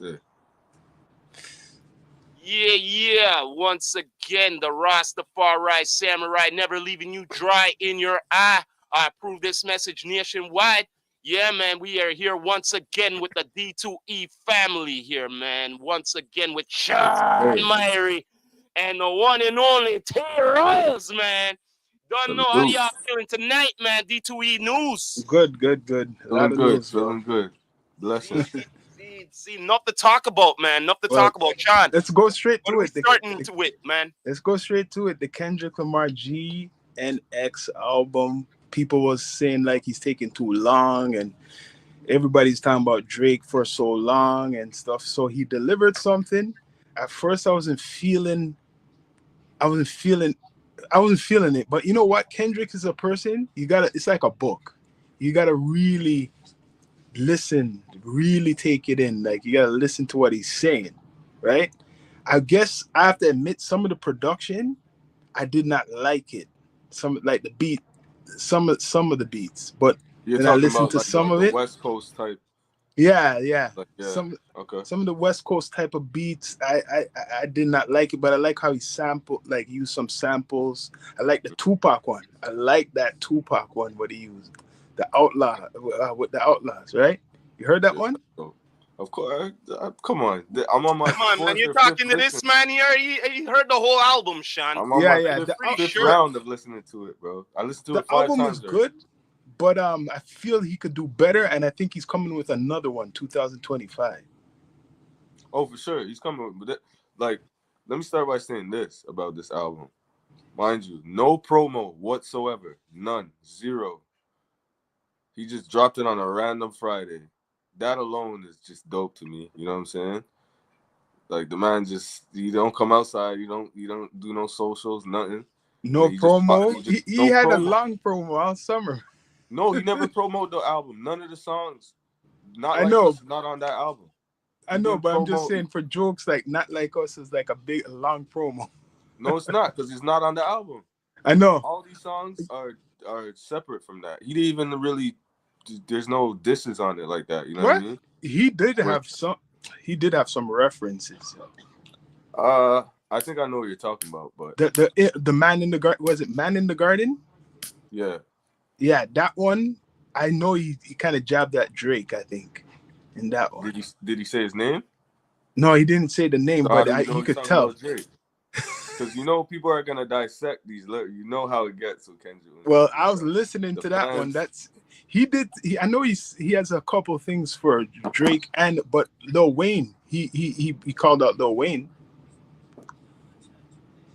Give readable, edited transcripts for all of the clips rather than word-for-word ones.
it. Yeah. Once again, the Rastafari Samurai never leaving you dry in your eye. I approve this message nationwide. Yeah, man, we are here once again with the D2E family here, man. Once again with Sean Myrie and the one and only T Royals, man. Don't know how y'all feeling tonight, man. D2E News. Good. A lot of news, feeling good. Blessings. See, enough to talk about, man. Enough to talk about, Sean. Let's go straight to it. Starting to it, man. Let's go straight to it. The Kendrick Lamar GNX album. People was saying like he's taking too long, and everybody's talking about Drake for so long and stuff. So he delivered something. At first, I wasn't feeling it. But you know what? Kendrick is a person. It's like a book. You gotta really listen, really take it in. Like you gotta listen to what he's saying, right? I guess I have to admit some of the production, I did not like it. Some like the beat, some of the beats, but You're then I listened to like some of it. West Coast type. Yeah. Some of the West Coast type of beats, I did not like it, but I like how he used some samples. I like the Tupac one. I like that Tupac one, what he used. The Outlaw, with the Outlaws, right? You heard that one? Of course. Come on. I'm on my Come on, man. You're talking to this man here. He heard the whole album, Sean. I'm on my fifth round of listening to it, bro. I listened to it 5 times. The album was good, but I feel he could do better, and I think he's coming with another one, 2025. Oh, for sure. He's coming with it. Like, let me start by saying this about this album. Mind you, no promo whatsoever. None. Zero. He just dropped it on a random Friday. That alone is just dope to me. You know what I'm saying? Like the man you don't come outside, you don't do no socials, nothing. No promo. He had a long promo all summer. No, he never promoted the album. None of the songs. Not on that album. I know, but I'm just saying for jokes like Not Like Us is like a long promo. No, it's not, because it's not on the album. I know. All these songs are separate from that. He didn't even really. There's no disses on it like that. You know what I mean? He did have some. He did have some references. I think I know what you're talking about, but the Man in the Garden, was it Man in the Garden? Yeah, that one. I know he kind of jabbed at Drake, I think, in that one. Did he say his name? No, he didn't say the name, but he could tell. Because people are gonna dissect these lyrics. You know how it gets with Kendrick. Well, I was listening to that one. I know he has a couple things for Drake but Lil Wayne. He called out Lil Wayne.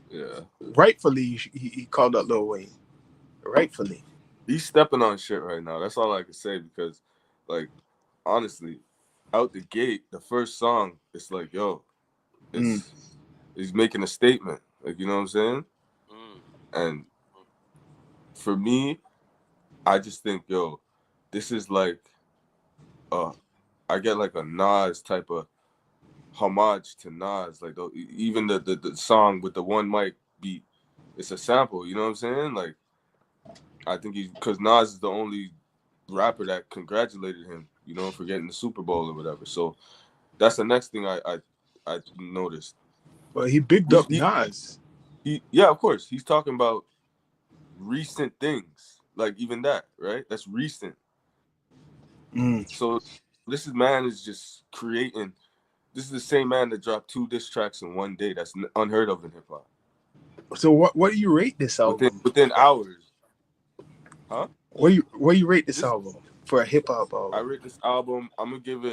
Yeah. Rightfully, he called out Lil Wayne. Rightfully. He's stepping on shit right now. That's all I can say, because, like, honestly, out the gate, the first song, it's like, yo, he's making a statement. Like, you know what I'm saying? And for me, I just think, yo, this is like, I get like a Nas type of homage to Nas. Like, even the song with the one mic beat, it's a sample. You know what I'm saying? Like, I think because Nas is the only rapper that congratulated him, you know, for getting the Super Bowl or whatever. So that's the next thing I noticed. Well, he bigged up Nas. Yeah, of course. He's talking about recent things. Like, even that, right? That's recent. So this man is just creating. This is the same man that dropped 2 diss tracks in one day. That's unheard of in hip hop. So what do you rate this album? Within hours. Huh? What do you rate this album for a hip hop album? I rate this album. I'm gonna give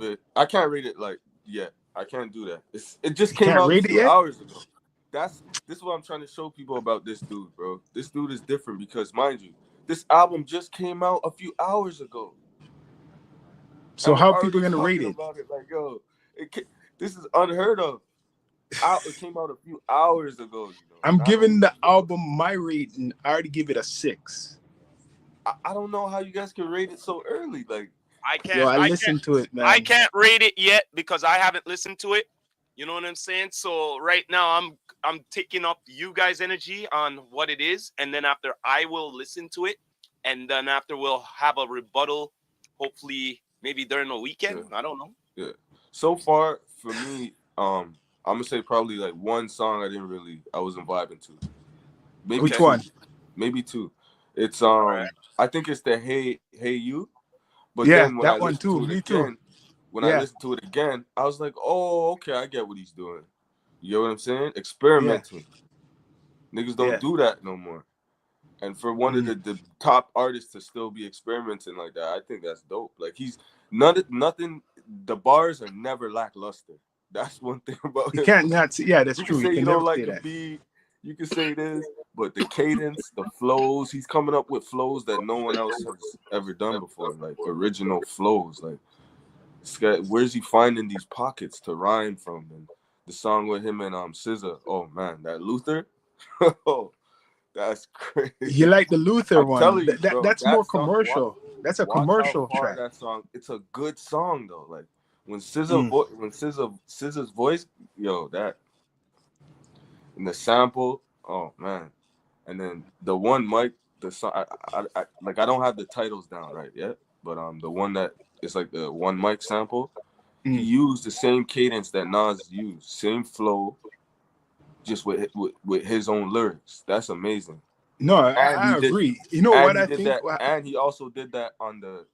it. I can't rate it like yet. I can't do that. It just came out a few hours ago. This is what I'm trying to show people about this dude, bro. This dude is different because, mind you, this album just came out a few hours ago. So how are people gonna rate it? Like, yo, this is unheard of. It came out a few hours ago. You know? I'm giving the album my rating. I already give it a 6. I don't know how you guys can rate it so early. Like, I can't. Yo, I listened to it, man. I can't rate it yet because I haven't listened to it. You know what I'm saying? So right now I'm taking up you guys' energy on what it is, and then after I will listen to it, and then after we'll have a rebuttal, hopefully Maybe during the weekend. Yeah. I don't know. Yeah. So far for me, I'm gonna say probably like one song I wasn't vibing to. Maybe Which two. one? Maybe two. It's Right. I think it's the Hey You. But Yeah, then when I that one listened too. to it Me too. again, Yeah, I was like, oh, okay, I get what he's doing. You know what I'm saying? yeah, Experimenting. Niggas don't yeah. do that no more. And for one of the top artists to still be experimenting like that, I think that's dope. Like he's nothing. The bars are never lackluster. That's one thing about You him. can't not see. Yeah, that's You can true. You say you can never don't like say a that. beat. You can say this, but the cadence, the flows, he's coming up with flows that no one else has ever done before, like original flows. Like, where's he finding these pockets to rhyme from? And the song with him and SZA, oh man, that Luther, oh, that's You crazy. like the Luther I'm one? telling you, bro, That's more that song. commercial. That's a Watch how commercial far track. that song. It's a good song though. Like when Mm. SZA's voice, yo, that. And the sample, oh man, and then the one mic, the song, like I don't have the titles down right yet, but the one that is like the one mic sample, he used the same cadence that Nas used, same flow, just with his own lyrics. That's amazing. No, And he I did, agree. You know and what he I did think? that, and he also did that on the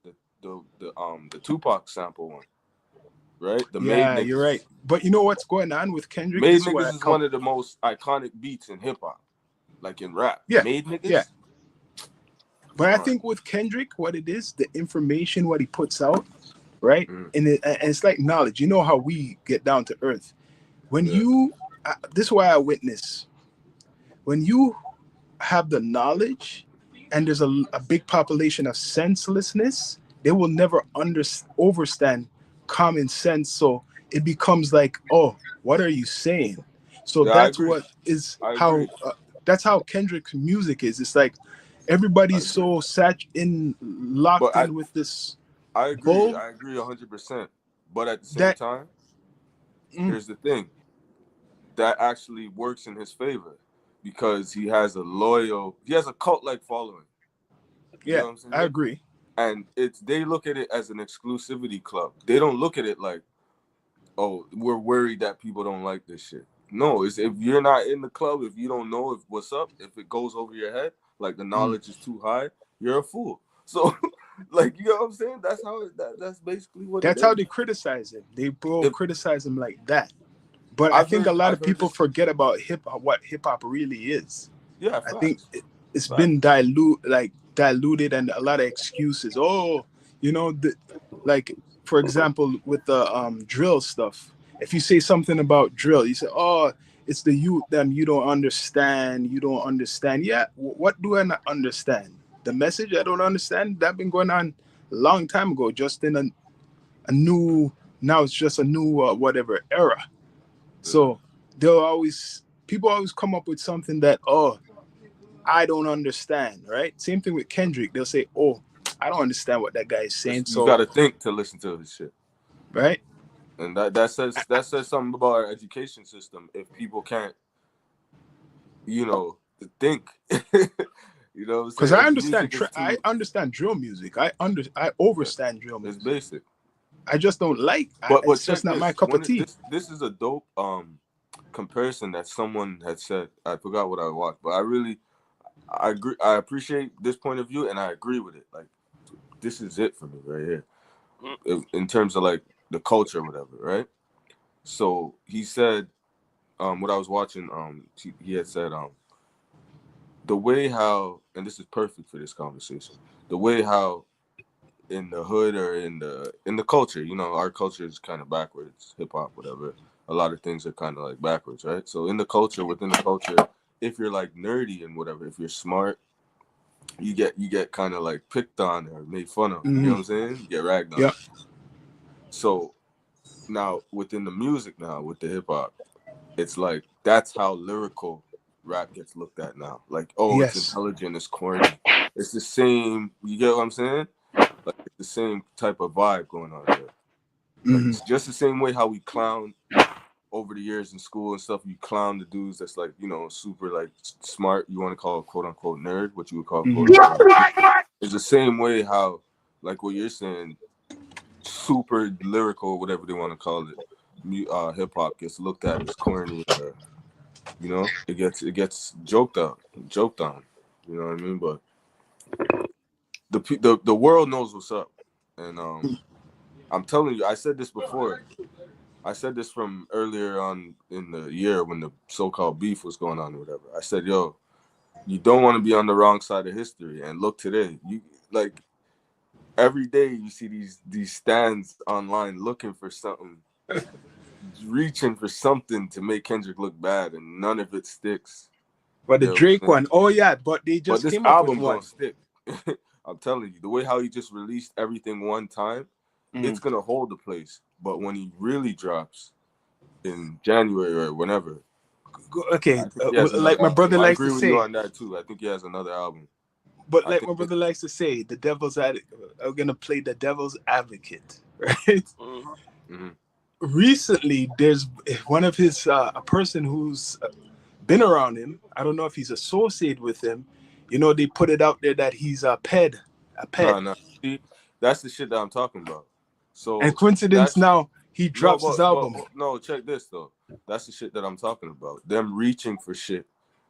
Tupac sample one, right? The Made Yeah, you're right. Niggas. But you know what's going on with Kendrick? Made This is what Niggas is one of the most iconic beats in hip hop, like in rap. yeah, Made Niggas. yeah. But I on. think with Kendrick, what it is, the information, what he puts out, right? Mm. And it's like knowledge. You know how we get down to earth. When you, this is why I witness. When you have the knowledge and there's a big population of senselessness, they will never overstand common sense. So it becomes like, oh, what are you saying? So Yeah, I that's agree. what is I how agree. that's how Kendrick's music is. It's like everybody's so locked in with this I agree. bull I agree 100%. But at the same that time, here's the thing. That actually works in his favor because he has a cult-like following. You yeah, know what I'm saying? I agree. And they look at it as an exclusivity club. They don't look at it like, oh, we're worried that people don't like this shit. No, it's if you're not in the club, if you don't know what's up, if it goes over your head, like the knowledge is too high, you're a fool. So, like, you know what I'm saying? That's how that's basically what That's it is. how they criticize him. They criticize him like that. But I think a lot of people forget about what hip hop really is. Yeah, I think it's facts. been diluted and a lot of excuses. Oh, you know, like for example with the drill stuff. If you say something about drill, you say, "Oh, it's the youth them you don't understand. You don't understand." Yeah, what do I not understand? The message I don't understand. That been going on a long time ago. Just in a new now it's just a new whatever era. So people always come up with something that, oh, I don't understand, right? Same thing with Kendrick. They'll say, oh, I don't understand what that guy is saying. You got to think to listen to his shit, right? And that says something about our education system. If people can't, think, because I understand drill music. I understand drill music. It's basic. I just don't like. But it's just not my cup of tea. This is a dope comparison that someone had said. I forgot what I watched, but I agree. I appreciate this point of view, and I agree with it. Like, this is it for me right here, in terms of like the culture, or whatever, right? So he said, what I was watching, he had said, the way how, and this is perfect for this conversation, the way how in the hood or in the culture, our culture is kind of backwards, hip hop, whatever. A lot of things are kind of like backwards, right? So within the culture, if you're like nerdy and whatever, if you're smart, you get kind of like picked on or made fun of. You know what I'm saying? You get ragged on. Yeah. So now within the music now, with the hip hop, it's like that's how lyrical rap gets looked at now. Like, oh, yes, it's intelligent, it's corny. It's the same, you get what I'm saying? Like, it's the same type of vibe going on there. Like, it's just the same way how we clown over the years in school and stuff. You clown the dudes that's like, super like smart. You want to call quote unquote nerd, what you would call quote unquote. It's the same way how, like what you're saying, super lyrical, whatever they want to call it, hip hop gets looked at as corny. You know, it gets joked on. You know what I mean? But the world knows what's up, and I'm telling you, I said this before. I said this from earlier on in the year when the so-called beef was going on or whatever. I said, yo, you don't want to be on the wrong side of history. And look today, you like every day you see these stands online looking for something, reaching for something to make Kendrick look bad, and none of it sticks. But the Drake one, oh yeah, but they just this came up with album one. gonna stick. I'm telling you, the way how he just released everything one time, it's gonna hold the place. But when he really drops in January or whenever, okay, like my brother likes to say. I agree with you on that too. I think he has another album. But like my brother likes to say, the devil's advocate. I'm gonna play the devil's advocate, right? Mm-hmm. Recently, there's one of his a person who's been around him. I don't know if he's associated with him. You know, they put it out there that he's a ped. No. See, that's the shit that I'm talking about. So and coincidence now he drops his album. No, check this though. That's the shit that I'm talking about. Them reaching for shit.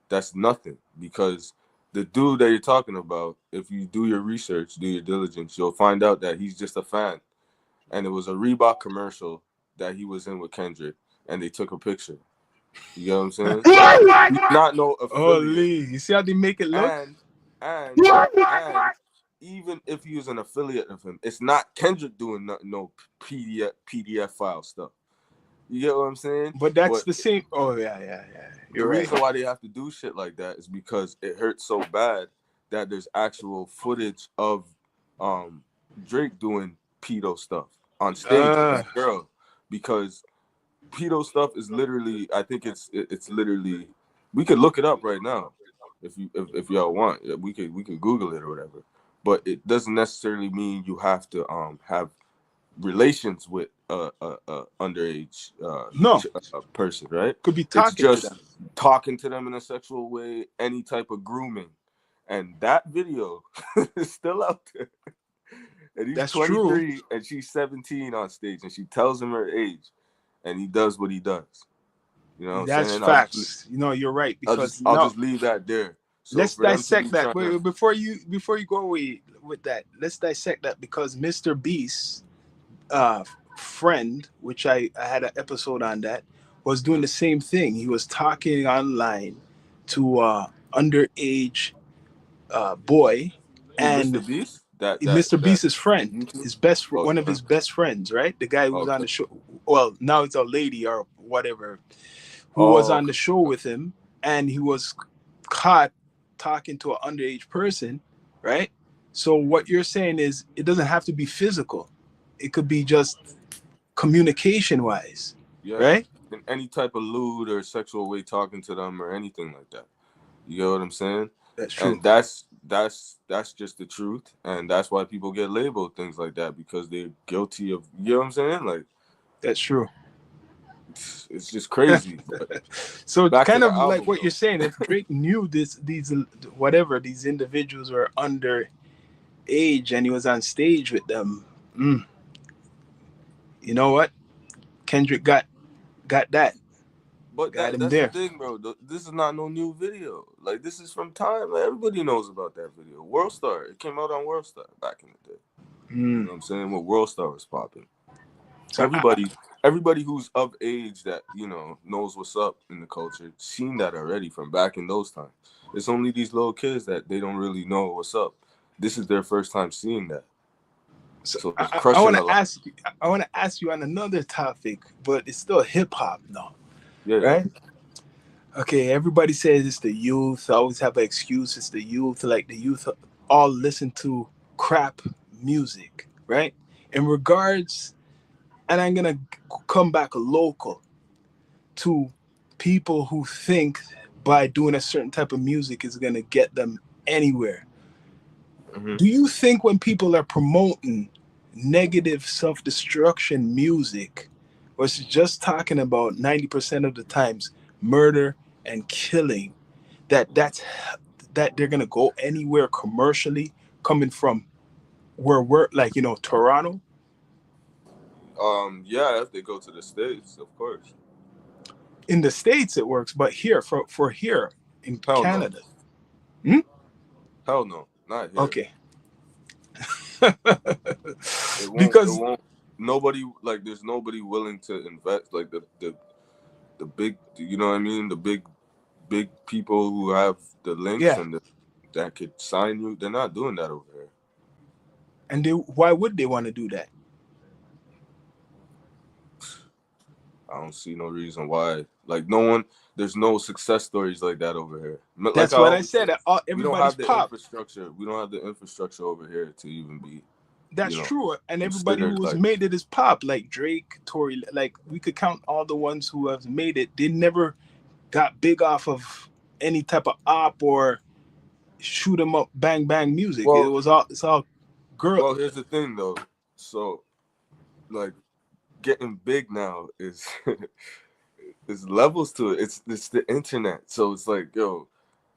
That's nothing, because the dude that you're talking about, if you do your research, do your diligence, you'll find out that he's just a fan. And it was a Reebok commercial that he was in with Kendrick, and they took a picture. You know what I'm saying? He's not no affiliate. Holy, you see how they make it look? And even if he was an affiliate of him, it's not Kendrick doing no PDF file stuff. You get what I'm saying? But that's the same. Oh yeah. The reason why they have to do shit like that is because it hurts so bad that there's actual footage of Drake doing pedo stuff on stage with that girl, because pedo stuff is literally, I think it's literally, we could look it up right now if y'all want. We could Google it or whatever. But it doesn't necessarily mean you have to have relations with a underage person, right? Could be talking it's just to them. Talking to them in a sexual way, any type of grooming. And that video is still out there. And he's 23 true. And she's 17 on stage, and she tells him her age, and he does what he does. You know what I'm saying? That's facts. You know, you're right. Because I'll just leave that there. So let's dissect that. Wait, before you go away with that, let's dissect that, because Mr. Beast's friend, which I had an episode on that, was doing the same thing. He was talking online to underage boy, and Mr. Beast? Mr. Beast's friend, his best one of his best friends, right? The guy who was on the show. Well, now it's a lady or whatever, who was on the show with him, and he was caught talking to an underage person, right? So what you're saying is it doesn't have to be physical. It could be just communication wise, right? In any type of lewd or sexual way, talking to them or anything like that. You know what I'm saying? That's true. And that's just the truth, and that's why people get labeled things like that, because they're guilty of. You know what I'm saying? Like, that's true. It's just crazy. So kind of like what you're saying, if Drake knew these individuals were under age and he was on stage with them, you know what? Kendrick got that. But that's the thing, bro. This is not no new video. Like, this is from time. Like, everybody knows about that video. Worldstar. It came out on Worldstar back in the day. You know what I'm saying? When Worldstar was popping. So everybody who's of age that, you know, knows what's up in the culture, seen that already from back in those times. It's only these little kids that they don't really know what's up. This is their first time seeing that. So I want to ask you on another topic, but it's still hip hop now. Yeah. Right? Okay, everybody says it's the youth. I always have an excuse. It's the youth. Like, the youth all listen to crap music, right? In regards, and I'm going to come back local to people who think by doing a certain type of music is going to get them anywhere. Do you think when people are promoting negative self-destruction music, was just talking about 90% of the times murder and killing, that they're gonna go anywhere commercially, coming from where we're like, you know, Toronto? Yeah, if they go to the States, of course. In the States, it works, but here, for here in Hell no. Canada. Hmm? Hell no. Not here. Okay. It won't. It Because won't. Nobody like. There's nobody willing to invest. Like the big. You know what I mean? The big people who have the links yeah, and that could sign you. They're not doing that over here. and why would they want to do that? I don't see no reason why. Like no one. There's no success stories like that over here. Like That's I what I always say, said. we don't Everybody's have the pop. infrastructure. We don't have the infrastructure over here to even be. That's You know, true. And everybody who considered has like. made it is pop, like Drake, Tory. Like we could count all the ones who have made it. They never got big off of any type of op or shoot 'em up, bang bang music. Well, It's all girl. well, here's the thing though. So, like, getting big now is there's levels to it. It's the internet, so it's like, yo,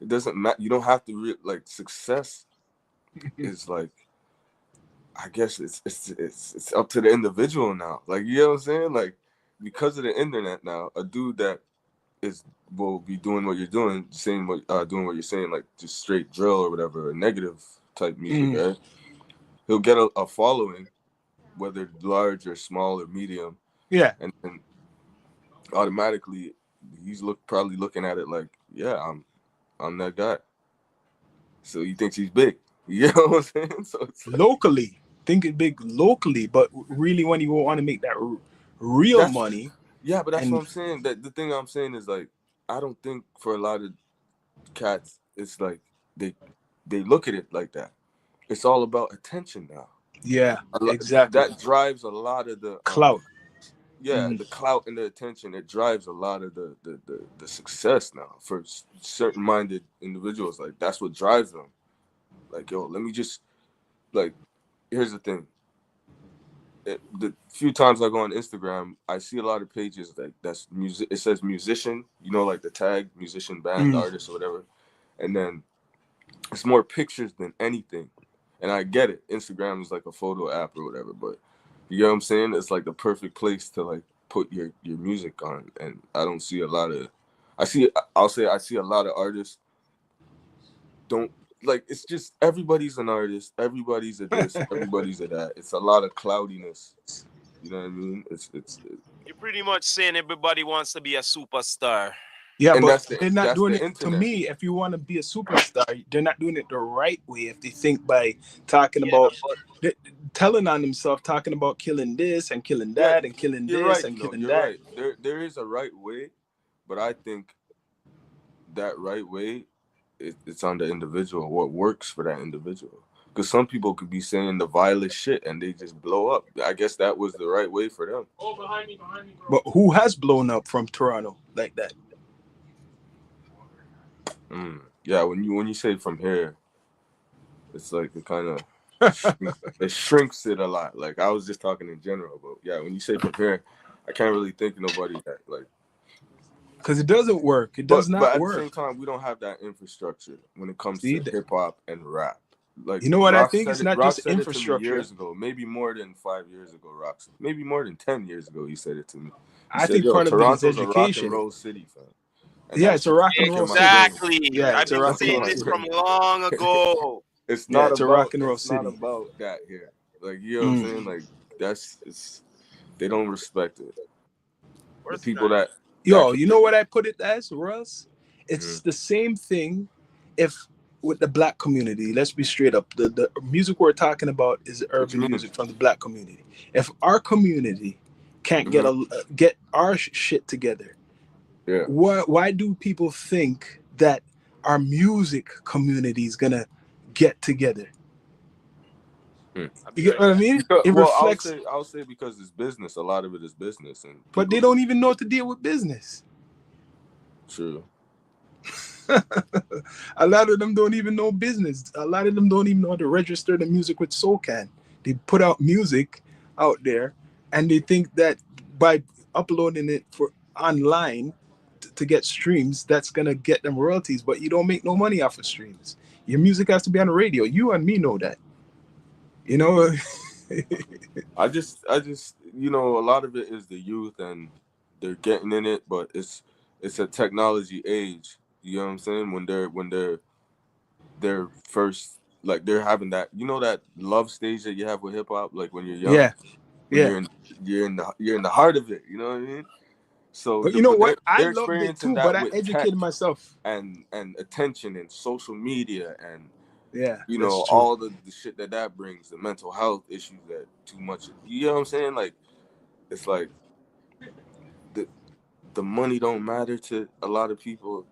it doesn't matter. You don't have to like success is like, I guess it's up to the individual now. Like, you know what I'm saying? Like, because of the internet now, a dude that will be doing what you're doing, saying doing what you're saying, like just straight drill or whatever, negative type music, right? He'll get a following, whether large or small or medium, Yeah. and automatically he's probably looking at it like, yeah, I'm that guy. So he thinks he's big. You know what I'm saying? So it's like, Locally, thinking big locally, but really when you want to make that real money. Yeah, but that's what I'm saying. That the thing I'm saying is like, I don't think for a lot of cats, it's like they look at it like that. It's all about attention now. Yeah, exactly. That drives a lot of the clout. The clout and the attention. It drives a lot of the success now for certain minded individuals. Like that's what drives them. Like, yo, let me just like. Here's the thing. The few times I go on Instagram, I see a lot of pages that's music. It says musician, you know, like the tag musician, band, artist, or whatever, and then it's more pictures than anything. And I get it. Instagram is like a photo app or whatever, but you know what I'm saying? It's like the perfect place to like put your music on. And I don't see a lot of. I see a lot of artists don't. Like, it's just everybody's an artist, everybody's a this, everybody's a that. It's a lot of cloudiness. You know what I mean? You're pretty much saying everybody wants to be a superstar. Yeah, but they're not doing it. To me, if you want to be a superstar, they're not doing it the right way. If they think by talking about, telling on themselves, talking about killing this and killing that and killing this and killing that. Right. There is a right way, but I think that right way, it's on the individual, what works for that individual. Because some people could be saying the vilest shit and they just blow up. I guess that was the right way for them. Oh, behind me, bro. But who has blown up from Toronto like that? Yeah, when you say from here, it's like it kind of it shrinks it a lot. Like I was just talking in general, but yeah, when you say from here, I can't really think of nobody that like. Because it doesn't work. It does not work. But at the same time, we don't have that infrastructure when it comes to hip hop and rap. Like, you know what I think? It's not just infrastructure. Years ago, maybe more than 5 years ago, Rock. Maybe more than 10 years ago, he said it to me. I think part of it is education. A rock and roll city, fam. Yeah, it's a rock and roll city. Exactly. Yeah, I've been saying this from long ago. It's not a rock and roll city. It's not about that here. Like, you know what I'm saying? Like, they don't respect it. The people that. Yo, you know what I put it as, Russ? It's the same thing if with the black community. Let's be straight up. The music we're talking about is urban music from the black community. If our community can't get our shit together, why do people think that our music community is gonna get together? You get what I mean? It reflects. I'll say because it's business. A lot of it is business, but they don't even know how to deal with business. True. A lot of them don't even know business. A lot of them don't even know how to register the music with SoCan. They put out music out there, and they think that by uploading it for online to get streams, that's gonna get them royalties. But you don't make no money off of streams. Your music has to be on the radio. You and me know that. You know, I just, you know, a lot of it is the youth and they're getting in it, but it's a technology age. You know what I'm saying? They're first, like they're having that, you know, that love stage that you have with hip hop, like when you're young, Yeah, when yeah. you're in the heart of it. You know what I mean? So But you know what? I they're loved it experiencing too, but that I with tech educated myself. and attention and social media and Yeah, you that's know true. all the shit that brings, the mental health issues that too much. You know what I'm saying? Like it's like the the money don't matter to a lot of people.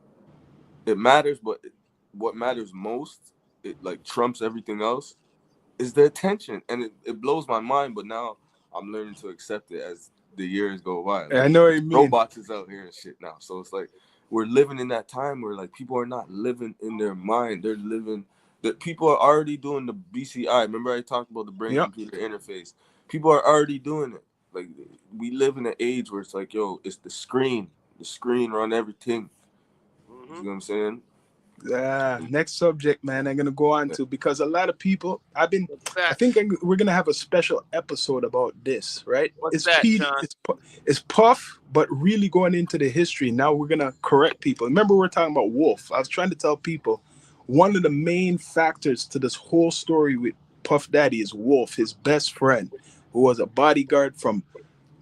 It matters, but what matters most, it like trumps everything else, is the attention, and it blows my mind. But now I'm learning to accept it as the years go by. I Like know what you mean. robots is out here and shit now, so it's like we're living in that time where like people are not living in their mind. They're living. That people are already doing the BCI. Remember I talked about the brain Yep. computer interface. People are already doing it. Like we live in an age where it's like, yo, it's the screen. The screen run everything. You know what I'm saying? Next subject, man. I'm gonna go on Yeah. to because a lot of people. What's I that? think we're gonna have a special episode about this, right? What's It's that, P. Sean? It's Puff, but really going into the history. Now we're gonna correct people. Remember, we're talking about Wolf. I was trying to tell people one of the main factors to this whole story with Puff Daddy is Wolf, his best friend, who was a bodyguard from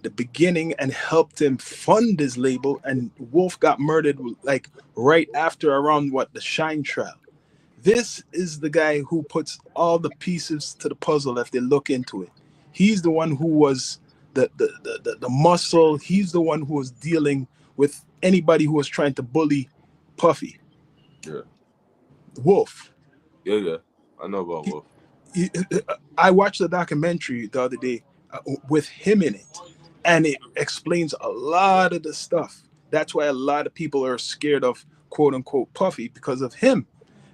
the beginning and helped him fund his label. And Wolf got murdered like right after around what the Shine trial. This is the guy who puts all the pieces to the puzzle if they look into it. He's the one who was the muscle. He's the one who was dealing with anybody who was trying to bully Puffy. Yeah. Wolf. Yeah. I know about Wolf. He- I watched the documentary the other day with him in it, and it explains a lot of the stuff. That's why a lot of people are scared of quote unquote Puffy because of him.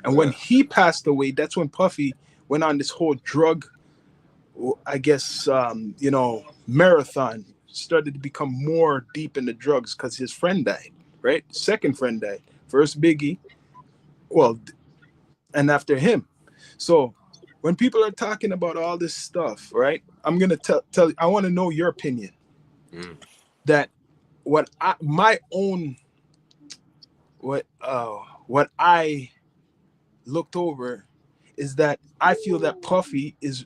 And when Yeah. he passed away, that's when Puffy went on this whole drug, I guess, marathon. Started to become more deep in the drugs because his friend died, right? Second friend died. First Biggie, well, and after him. So when people are talking about all this stuff, right? I'm gonna tell. I want to know your opinion. Mm. That what I my own what I looked over is that I feel that Puffy is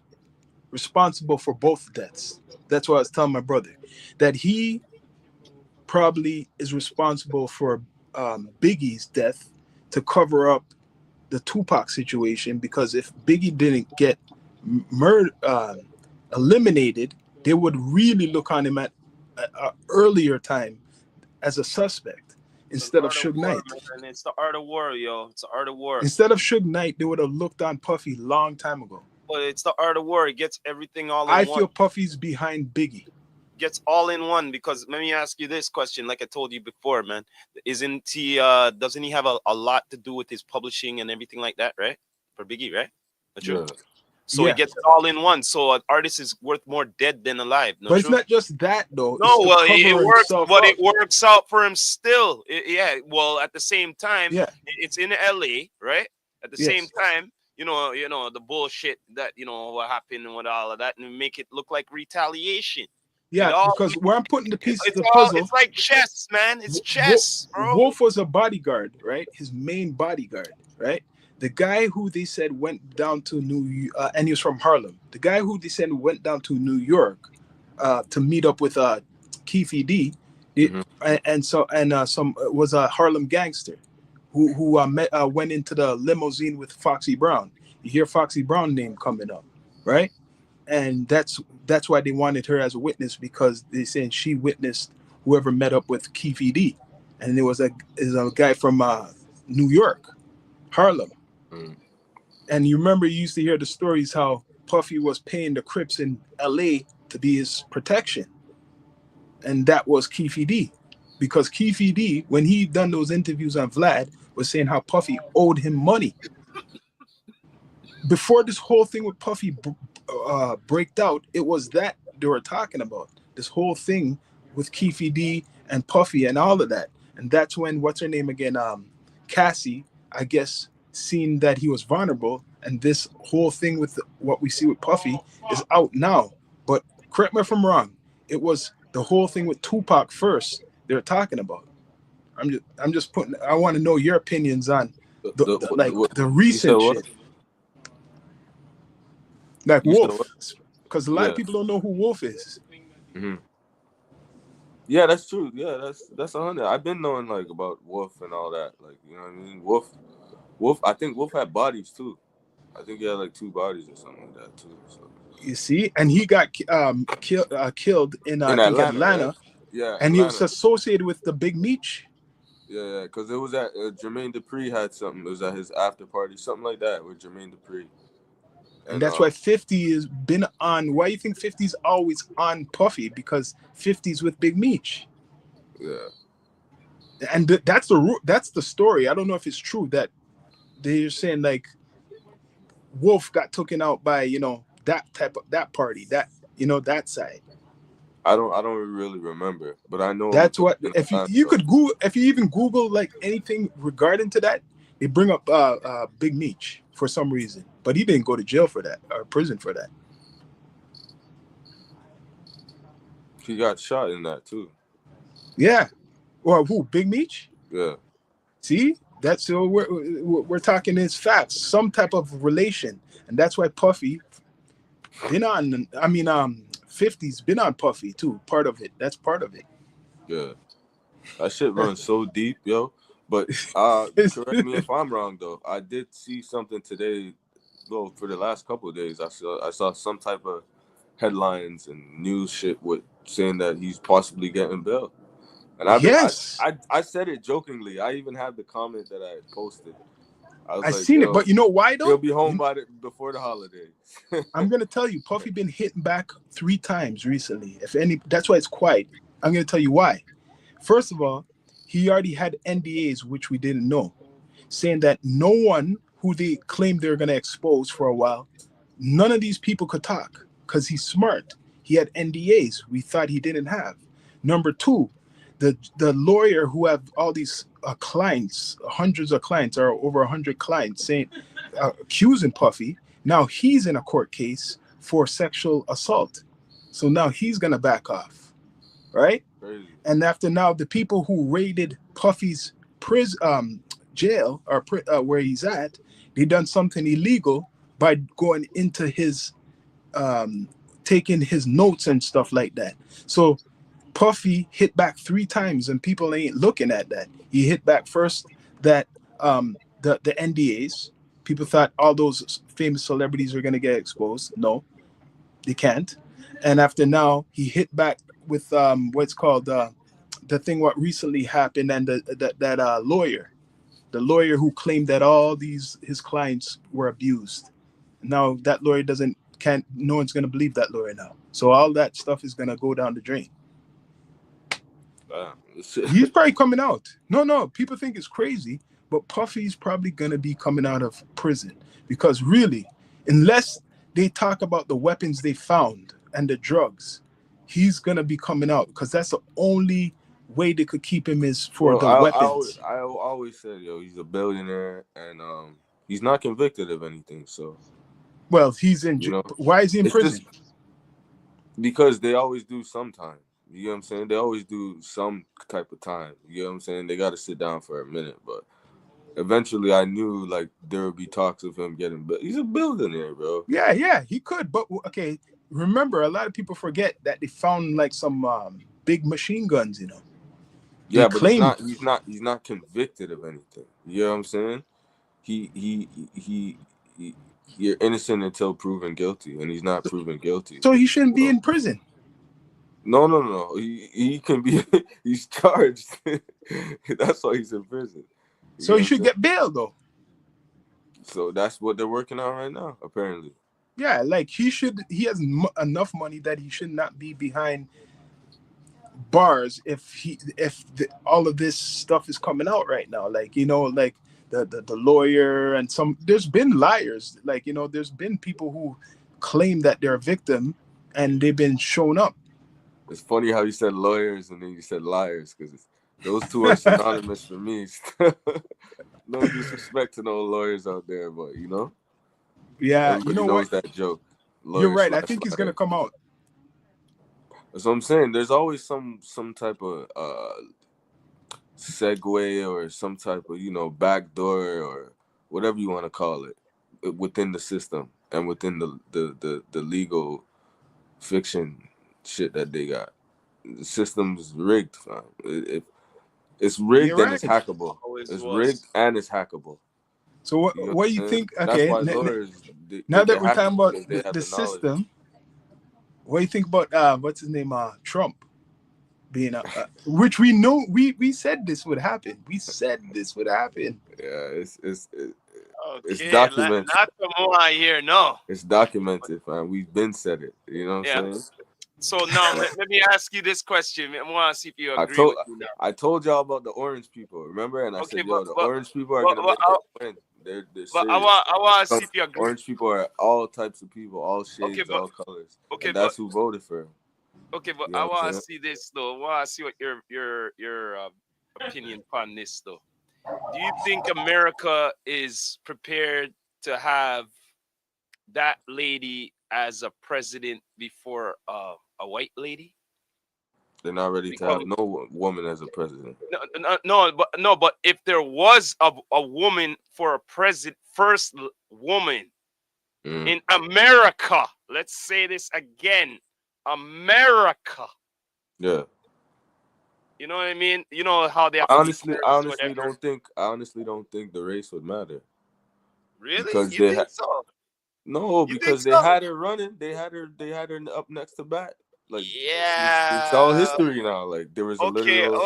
responsible for both deaths. That's what I was telling my brother. That he probably is responsible for Biggie's death to cover up the Tupac situation, because if Biggie didn't get eliminated, they would really look on him at an earlier time as a suspect It's the instead of art of Suge war, Knight. man. It's the art of war, yo. It's the art of war. Instead of Suge Knight, they would have looked on Puffy long time ago. But it's the art of war. It gets everything all in I one. feel Puffy's behind Biggie. Gets all in one because let me ask you this question, like I told you before, man. Isn't he doesn't he have a lot to do with his publishing and everything like that, right? For Biggie, right? That's true. Yeah. So he Yeah. gets it all in one. So an artist is worth more dead than alive. No, But it's true. not just that though. No, It's to well, it cover works, himself but up. it works out for him still. Yeah. Well, at the same time, Yeah. it's in LA, right? At the same Yes. time, you know the bullshit that what happened and what all of that, and make it look like retaliation. It Yeah, all because where I'm putting the pieces of it's the all puzzle, it's like chess, man. It's chess, bro. Wolf was a bodyguard, right? His main bodyguard, right? The guy who they said went down to and he was from Harlem. The guy who they said went down to New York to meet up with Keefe D, Mhm. and some was a Harlem gangster who went into the limousine with Foxy Brown. You hear Foxy Brown name coming up, right? And that's why they wanted her as a witness, because they saying she witnessed whoever met up with Keefe D, and there was a guy from New York, Harlem. Mm. And you remember you used to hear the stories how Puffy was paying the Crips in L.A. to be his protection, and that was Keefe D, because Keefe D, when he done those interviews on Vlad, was saying how Puffy owed him money. Before this whole thing with Puffy breaked out, it was that they were talking about. This whole thing with Keefe D and Puffy and all of that. And that's when, what's her name again? Cassie, I guess, seen that he was vulnerable and this whole thing with what we see with Puffy is out now. But correct me if I'm wrong. It was the whole thing with Tupac first. They're talking about. I'm just putting. I want to know your opinions on the you said recent what? shit, like You said Wolf, what? because a lot of Yeah. people don't know who Wolf is. Mm-hmm. Yeah, that's true. Yeah, that's 100. I've been knowing like about Wolf and all that. Like, you know what I mean? Wolf. I think Wolf had bodies too. I think he had like 2 bodies or something like that too. So. You see, and he got killed in I think Atlanta, right? Yeah, and he was Atlanta. associated with the Big Meech. Yeah, because it was at Jermaine Dupri had something. It was at his after party, something like that, with Jermaine Dupri. And that's why 50 has been on. Why you think 50's always on Puffy? Because 50's with Big Meech. Yeah. And that's the story. I don't know if it's true that they're saying like Wolf got taken out by that party, that side. I don't really remember, but I know That's what if you could Google, if you even Google like anything regarding to that, they bring up Big Meech for some reason, but he didn't go to jail for that or prison for that. He got shot in that too. Yeah, or who? Big Meech? Yeah. See, that's so we're talking is facts, some type of relation, and that's why Puffy been on. I mean, 50's been on Puffy too. Part of it. That's part of it. Yeah. That shit runs so deep, yo. But correct me if I'm wrong though. I did see something today. Well, for the last couple of days, I saw some type of headlines and news shit with saying that he's possibly getting bail. And I said it jokingly. I even had the comment that I posted. I seen it, but you know why though? He'll be home before the holidays. I'm gonna tell you, Puffy been hitting back 3 times recently. That's why it's quiet. I'm gonna tell you why. First of all, he already had NDAs, which we didn't know, saying that no one who they claimed they're gonna expose for a while, none of these people could talk because he's smart. He had NDAs we thought he didn't have. Number 2, the lawyer who have all these clients, hundreds of clients, or over 100 clients, saying accusing Puffy. Now he's in a court case for sexual assault, so now he's gonna back off, right? Crazy. And after now, the people who raided Puffy's jail or where he's at, they done something illegal by going into his taking his notes and stuff like that. So Puffy hit back 3 times, and people ain't looking at that. He hit back first that the NDAs. People thought all those famous celebrities are gonna get exposed. No, they can't. And after now, he hit back with what's called the thing what recently happened, and that lawyer, the lawyer who claimed that all his clients were abused. Now that lawyer no one's gonna believe that lawyer now. So all that stuff is gonna go down the drain. He's probably coming out. No, people think it's crazy, but Puffy's probably gonna be coming out of prison because really, unless they talk about the weapons they found and the drugs, he's gonna be coming out because that's the only way they could keep him is for the weapons. I always said, yo, he's a billionaire and he's not convicted of anything. So, well, he's in. Why is he in prison? Because they always do some time. You know what I'm saying? They always do some type of time. You know what I'm saying? They got to sit down for a minute, but eventually I knew like there would be talks of him getting, but he's a billionaire, bro. Yeah, he could. But okay, remember, a lot of people forget that they found like some big machine guns, you know. Yeah, but he's not convicted of anything. You know what I'm saying? You're innocent until proven guilty, and he's not proven guilty. So he shouldn't be in prison. No. He can be. He's charged. That's why he's in prison. So he should get bail though. So that's what they're working on right now, apparently. Yeah, like he has enough money that he should not be behind bars if all of this stuff is coming out right now. Like, you know, like the lawyer and there's been liars. Like, you know, there's been people who claim that they're a victim and they've been shown up. It's funny how you said lawyers and then you said liars, because those two are synonymous for me. No disrespect to no lawyers out there, but you know. Yeah, you Everybody know what? knows that joke. You're Lawyer right. I slash think he's liar. gonna come out. That's what I'm saying. There's always some type of segue or some type of, you know, backdoor or whatever you want to call it within the system and within the legal fiction shit that they got. The system's rigged, fam. It's You're rigged and right. it's hackable. Always It's was. rigged and it's hackable. So what? You know What you what I'm saying? think? That's Okay, why lawyers now they that we're hack talking about because they have the the knowledge. system, what do you think about what's his name? Trump being which we know we said this would happen. We said this would happen. Yeah, it's Okay, documented. not the more I hear. No. It's documented, man. We've been said it. You know what Yeah. I'm saying? So now let me ask you this question. I want to see if you agree with me now. I told y'all about the orange people, remember? And I Okay, said, yo, the orange people are but, gonna but, make it win. They're but serious. I want to see if you agree. Orange people are all types of people, all Okay, shades, but all colors. okay, And that's who voted for him. okay, but You know I what I'm want to saying? see this though. I want to see what your opinion upon this though. Do you think America is prepared to have that lady as a president before a white lady? They're not ready to have no woman as a president. No, but if there was a woman for a president, first woman in America, let's say this again, America. Yeah. You know what I mean? You know how they have I to honestly don't think the race would matter. Really? Because You think so? No, You because think they so? had her running. They had her up next to bat. Like it's all Yeah. history now. Like there was a Okay. literal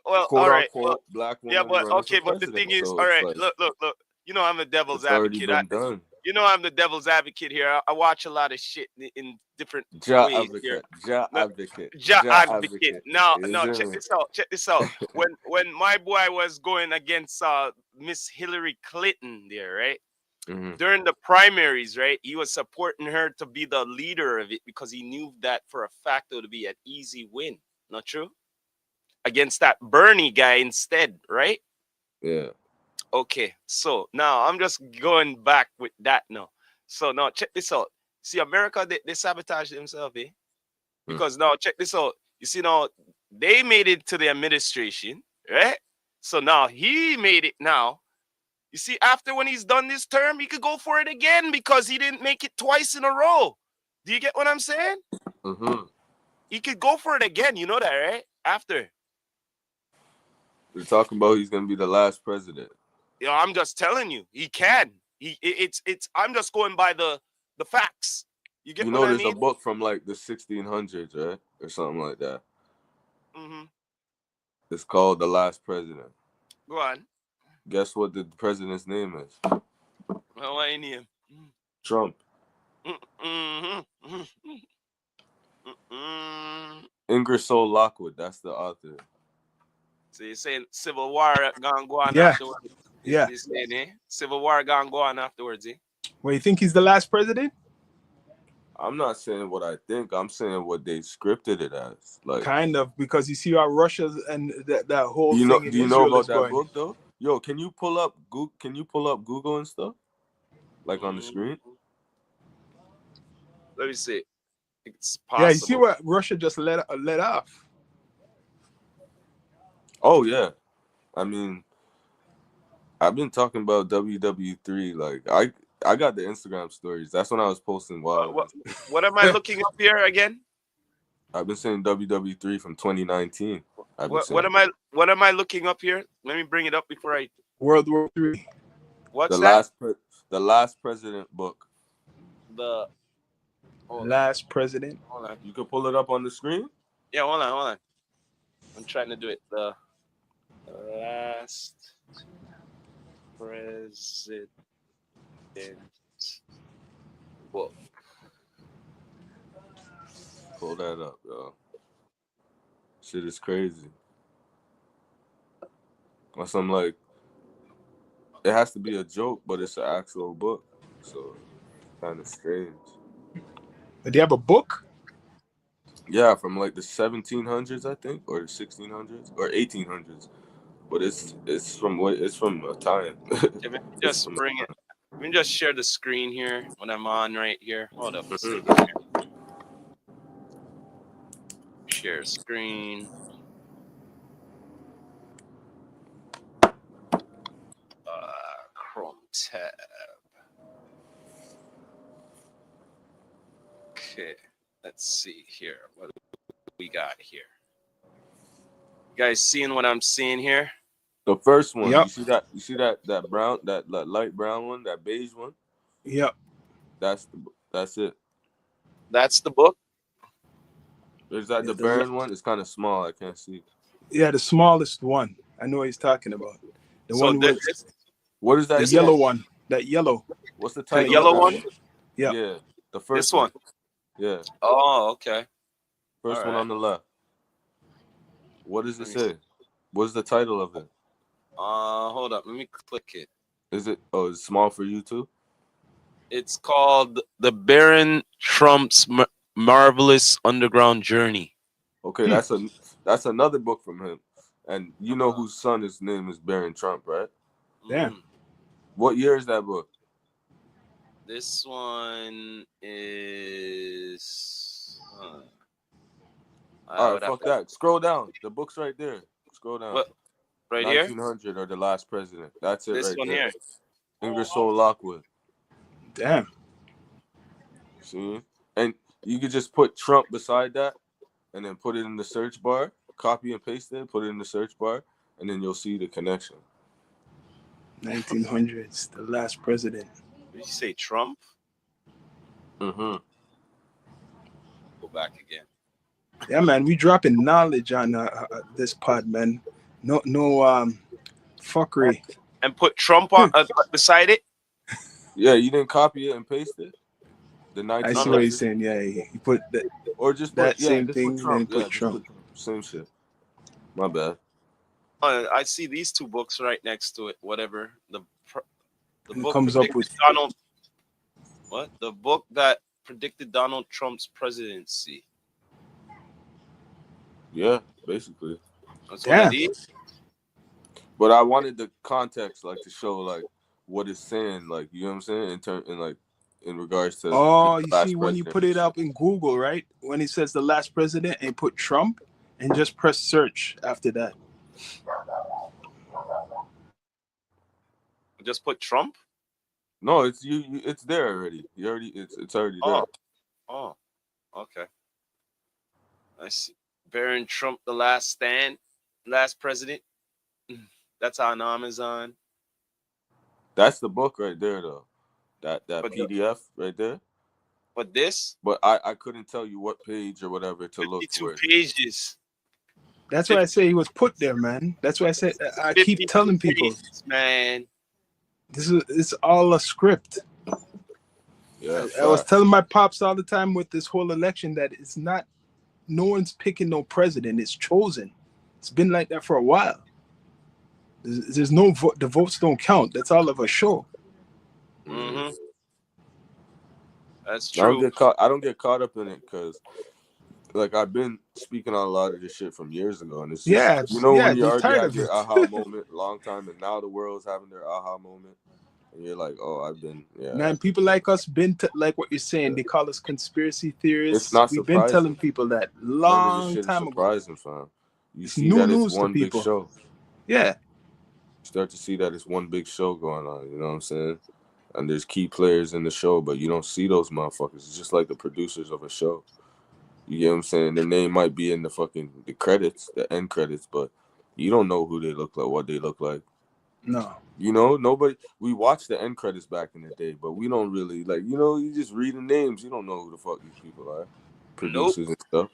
Well, quote all right. Well, unquote black yeah, woman but running okay. for But the president. thing is, So all it's right. like Look. You know, I'm the devil's it's already advocate. been done. You know, I'm the devil's advocate here. I watch a lot of shit in different ways here. Advocate. Advocate. No, You know check me? this out. Check this out. When my boy was going against Miss Hillary Clinton there, right? Mhm. During the primaries, right? He was supporting her to be the leader of it because he knew that for a fact it would be an easy win. Not true? Against that Bernie guy instead, right? Yeah. Okay, so now I'm just going back with that now. So now check this out. See, America, they sabotage themselves, eh? Because now check this out. You see, now they made it to the administration, right? So now he made it now. You see, after when he's done this term, he could go for it again because he didn't make it twice in a row. Do you get what I'm saying? Mm-hmm. He could go for it again. You know that, right? After. We're talking about he's gonna be the last president. You know, I'm just telling you, he can. It's. I'm just going by the facts. You get what I mean? There's a book from like the 1600s, right, or something like that. Mm-hmm. It's called The Last President. Go on. Guess what the president's name is? Well, what name? Trump. Mm-hmm. Ingersoll Lockwood. That's the author. So you're saying Civil War gonna go on Yeah. afterwards? Yeah. You're saying, eh? Civil War gonna go on afterwards, eh? Well, you think he's the last president? I'm not saying what I think. I'm saying what they scripted it as. Like, Kind of, because you see how Russia and that whole do thing in you know Israel about is that going. book though? Yo, can you pull up Google and stuff? Like on the screen? Let me see. It's possible. Yeah, you see what Russia just let off. Oh yeah. I mean, I've been talking about WW3. Like I got the Instagram stories. That's when I was posting wild. What am I looking up here again? I've been saying WW3 from 2019. What am I looking up here? Let me bring it up before I. World War III. What's the that? the last president book. The last president. Hold on. You can pull it up on the screen. Yeah, hold on. I'm trying to do it. The last president book. Pull that up, yo. Shit is crazy. Unless I'm like, it has to be a joke, but it's an actual book. So, kind of strange. But they have a book? Yeah, from like the 1700s, I think, or the 1600s, or 1800s. But it's from a time. Just bring it. Let me just share the screen here when I'm on right here. Hold up a second here. Share screen. Chrome tab. Okay, let's see here. What we got here? You guys seeing what I'm seeing here? The first one. Yep. You see that brown, that light brown one, that beige one. Yep. That's it. That's the book. Is that the Baron one? It's kind of small. I can't see. Yeah, the smallest one. I know what he's talking about. The So one with what is that? the yellow one. That yellow. What's the The title? yellow of one? that? Yeah. Yeah. The first This one. Yeah. Oh, okay. First All one right. on the left. What does it Let me say? What's the title of it? Hold up. Let me click it. Is it? Oh, it's small for you too. It's called The Baron Trump's Marvelous Underground Journey. Okay, that's another book from him, and you know whose son his name is Barron Trump, right? Damn. What year is that book? This one is. All right, fuck that. Scroll down. The book's right there. Scroll down. What? Right here? 1900 or The Last President. That's it. This right one there. here. Ingersoll Lockwood. Damn. See, and you could just put Trump beside that, and then put it in the search bar. Copy and paste it. Put it in the search bar, and then you'll see the connection. 1900s, the last president. Did you say Trump? Mm-hmm. Go back again. Yeah, man, we dropping knowledge on this pod, man. No fuckery. And put Trump on beside it. Yeah, you didn't copy it and paste it. The I see what he's saying. Yeah, he put that. Or just that put, same just thing, put Trump. then put Just Trump. same shit. My bad. I see these two books right next to it. Whatever the book comes up with Donald. What? The book that predicted Donald Trump's presidency. Yeah, basically. That's what I Damn. did. But I wanted the context, like, to show, like, what it's saying, like, you know what I'm saying, in regards to. Oh, you see, when you put it up in Google, right? When it says the last president, and put Trump, and just press search after that. Just put Trump. No, it's you. It's there already. It's already there. Oh, okay. I see. Baron Trump, the last president. That's on Amazon. That's the book right there, though. That PDF right there. But this? But I couldn't tell you what page or whatever to look for. 52 pages. That's why I say he was put there, man. That's why I said I keep telling people, man. It's all a script. Yeah, I was telling my pops all the time with this whole election that it's not. No one's picking no president. It's chosen. It's been like that for a while. There's no vote. The votes don't count. That's all of a show. Mm-hmm. That's true. I don't get caught up in it because, like, I've been speaking on a lot of this shit from years ago, and it's just, when you already had your aha moment a long time, and now the world's having their aha moment, and you're like, oh, I've been, Man, people like us been like what you're saying. They call us conspiracy theorists. It's not We've surprising. been telling people that long time ago. Surprising, fam. You It's see new that news it's one to big people. show. Yeah. You start to see that it's one big show going on. You know what I'm saying? And there's key players in the show, but you don't see those motherfuckers. It's just like the producers of a show. You get what I'm saying? Their name might be in the credits, the end credits, but you don't know who they look like, what they look like. No. You know, nobody. We watched the end credits back in the day, but we don't really you just read the names. You don't know who the fuck these people are, producers and stuff.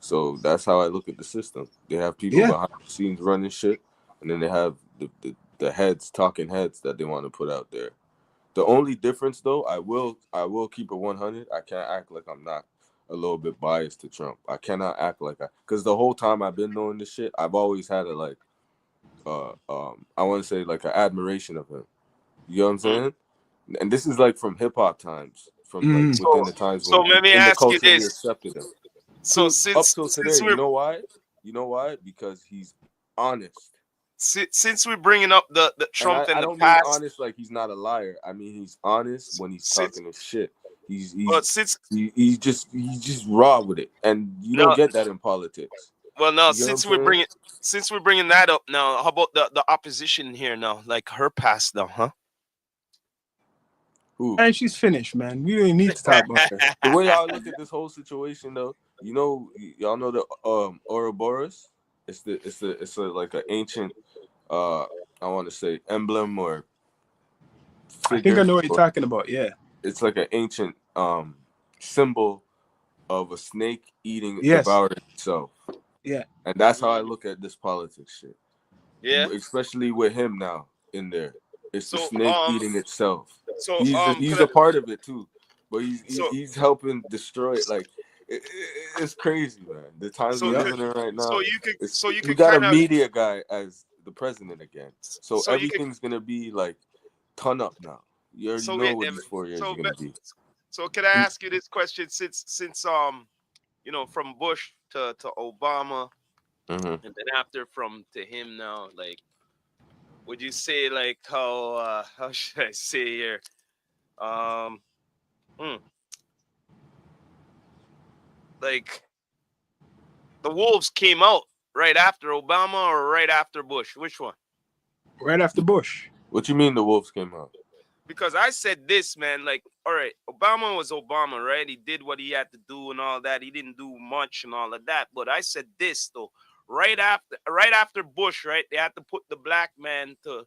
So that's how I look at the system. They have people behind the scenes running shit, and then they have the heads, talking heads that they want to put out there. The only difference, though, I will keep it 100. I can't act like I'm not a little bit biased to Trump. I cannot act like because the whole time I've been knowing this shit, I've always had a I want to say like an admiration of him. You know what I'm saying? And this is like from hip hop times, from like within the times when let me ask you this. We accepted him. So up till today, you know why? Because he's honest. since we're bringing up the Trump I and the don't mean past, honest like he's not a liar. I mean he's honest when he's since talking his shit. but since He's just raw with it, and you don't no, get that in politics. well, no, You get what I'm saying? since we're bringing that up now, how about the opposition here now, like her past now, huh? Who? And she's finished, man. We don't even need to talk about her. The way I look at this whole situation, though, you know, y'all know the Ouroboros. It's like an ancient, I want to say emblem or figure. I think I know what you're talking about. Yeah. It's like an ancient symbol of a snake eating, Yes. devouring itself. Yeah. And that's how I look at this politics shit. Yeah. Especially with him now in there. It's the So, snake eating itself. So He's a part of it too, but he's helping destroy it. Like it's crazy, man. The times we're living in right now. So you we could got kind a of media guy as the president again, so So you everything's gonna be like ton up now. You already So know wait, what these 4 years so are gonna be. So can I ask you this question? Since you know, from Bush to Obama, Mm-hmm. and then after from to him now, like, would you say like how should I say here? Like the wolves came out right after Obama or right after Bush? Which one? Right after Bush. What you mean the wolves came out? Because I said this, man, like, all right, Obama was Obama, right? He did what he had to do and all that. He didn't do much and all of that. But I said this though, right after Bush, right? They had to put the black man to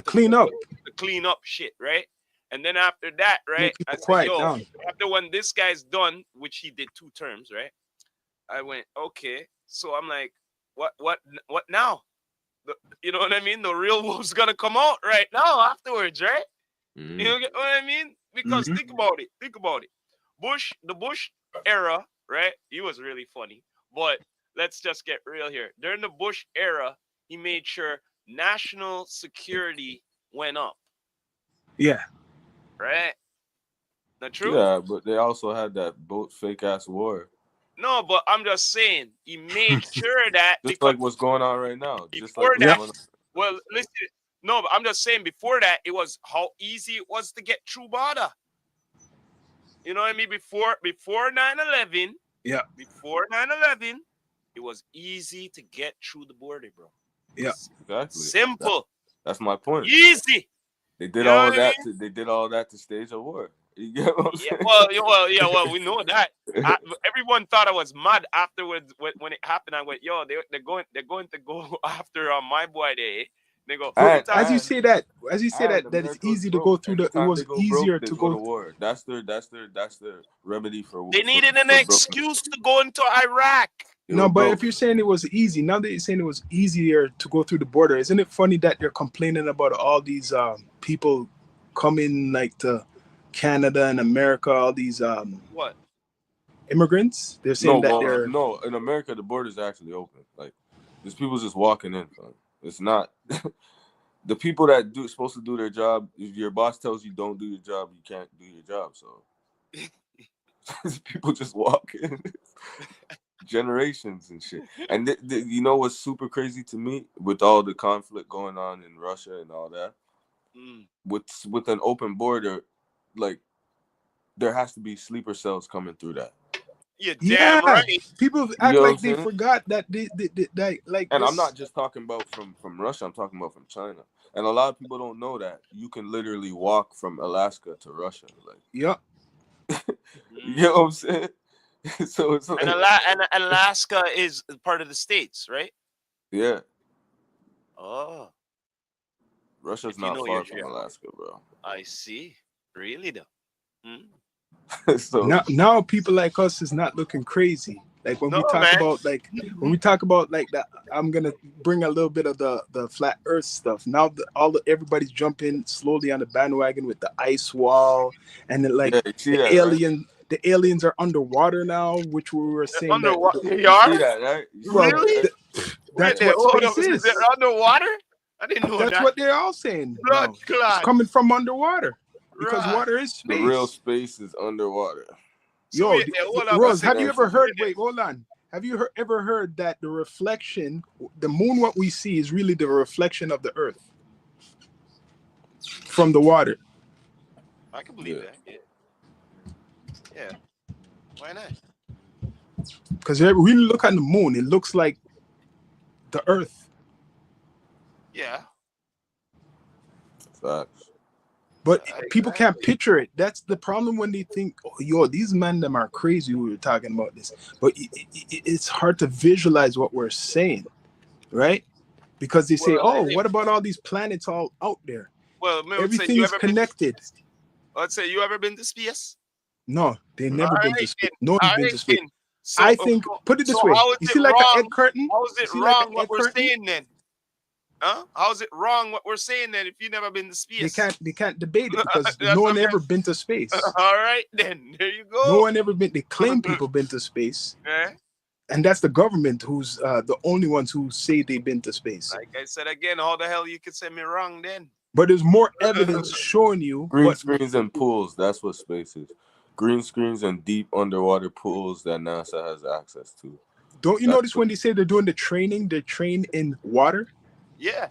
clean up shit, right? And then after that, right? I said, quiet yo, down. after when this guy's done, which he did 2 terms, right? I went, okay. So I'm like, what now? You know what I mean? The real wolf's gonna come out right now afterwards, right? Mm-hmm. You know what I mean? Because think about it. The Bush era, right? He was really funny. But let's just get real here. During the Bush era, he made sure national security went up. Yeah. Right? Not true? Yeah, but they also had that fake ass war. No, but I'm just saying he made sure that just like what's going on right now. Just like well, listen. No, but I'm just saying before that, it was how easy it was to get through border. You know what I mean? Before 9/11. Yeah. Before 9/11, it was easy to get through the border, bro. Yeah. Exactly. Simple. That's my point. Easy. They did all that. They did all that to stage a war. You get what I'm saying? Well, we know that. Everyone thought I was mad afterwards when it happened. I went, yo, they're going to go after my boy there. They go. As you say that, that it's easy to go through it was easier to go to war. That's their remedy for war. They needed an excuse to go into Iraq. No, but if you're saying it was easy, now that you're saying it was easier to go through the border, isn't it funny that you're complaining about all these people coming like to Canada and America, all these what immigrants? They're saying they're in America the border's actually open. Like there's people just walking in. Son. It's not the people that supposed to do their job. If your boss tells you don't do your job, you can't do your job. So people just walk in. Generations and shit. And you know what's super crazy to me with all the conflict going on in Russia and all that? With an open border, like there has to be sleeper cells coming through that. You're damn right. People act like they forgot that they like. And I'm not just talking about from Russia. I'm talking about from China. And a lot of people don't know that you can literally walk from Alaska to Russia. Like, yep. You know what I'm saying? So it's like, and Alaska is part of the States, right? Yeah. Oh. Russia's not far from Alaska, bro. I see. Really though. So now people like us is not looking crazy. Like when we talk about like that, I'm gonna bring a little bit of the flat Earth stuff. Now everybody's jumping slowly on the bandwagon with the ice wall, and then like the aliens are underwater now, which we were saying underwater. They are. See that, right? Really? That's what space is. They're underwater. I didn't know that. That's what they're all saying. It's coming from underwater because water is space. The real space is underwater. Yo, Rose, have you ever heard? Wait, hold on. Have you ever heard that the reflection, the moon, what we see is really the reflection of the earth from the water? I can believe that. Yeah. Yeah. Why not? Because when you look at the moon, it looks like the earth. Yeah. Facts. But people can't picture it. That's the problem when they think, oh, yo, these men them are crazy who were talking about this. But it's hard to visualize what we're saying, right? Because they say, oh, what about all these planets all out there? Well, everything is connected. Let's say you ever been to space? No, they never been to space. No one's been to space. So, I think, put it this way. You see like an egg curtain? How is it wrong what we're saying then? Huh? How is it wrong what we're saying then if you've never been to space? They can't debate it because no one ever been to space. All right, then. There you go. No one ever been. They claim people been to space. And that's the government who's the only ones who say they've been to space. Like I said again, how the hell you could say me wrong then? But there's more evidence showing you. Green screens and pools, that's what space is. Green screens and deep underwater pools that NASA has access to. Don't you notice when they say they're doing the training, they train in water? Yeah.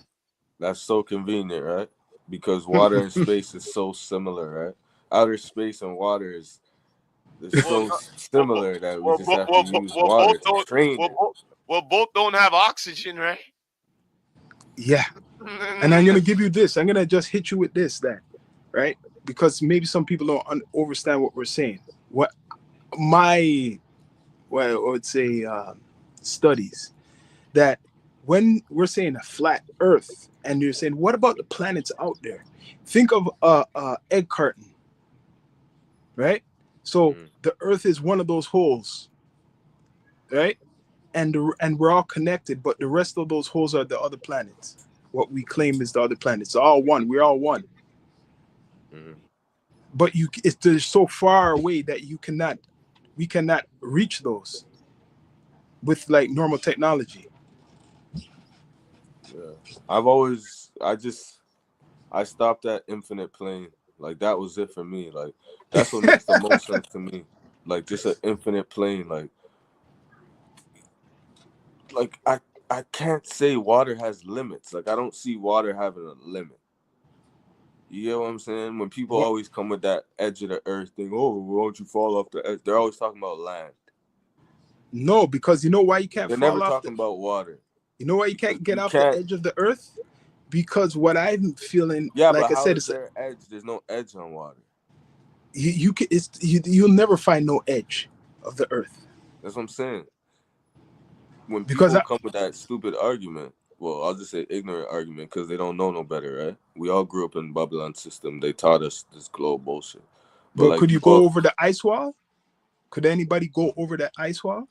That's so convenient, right? Because water and space is so similar, right? Outer space and water is so similar that we just have to use water to train. Well, both don't have oxygen, right? Yeah. And I'm gonna give you this. I'm gonna just hit you with this, then, right? Because maybe some people don't understand what we're saying. What I would say studies that when we're saying a flat Earth, and you're saying, what about the planets out there? Think of a egg carton, right? So the Earth is one of those holes, right? And we're all connected, but the rest of those holes are the other planets. What we claim is the other planets. It's all one. We're all one. But they're so far away that we cannot reach those with like normal technology. Yeah. I stopped at infinite plane. Like that was it for me. Like that's what makes the most sense to me. Like just an infinite plane. Like I can't say water has limits. Like I don't see water having a limit. You get what I'm saying? When people always come with that edge of the earth thing, oh, won't you fall off the edge? They're always talking about land. No, because you know why you can't. They're never talking about water. You know why you can't get off the edge of the earth? Because what I'm feeling, yeah, like but I said, is there edge? There's no edge on water. You'll never find no edge of the earth. That's what I'm saying. When people come with that stupid argument, well, I'll just say ignorant argument because they don't know no better, right? We all grew up in the Babylon system. They taught us this globe bullshit. But like, could you go over the ice wall? Could anybody go over that ice wall?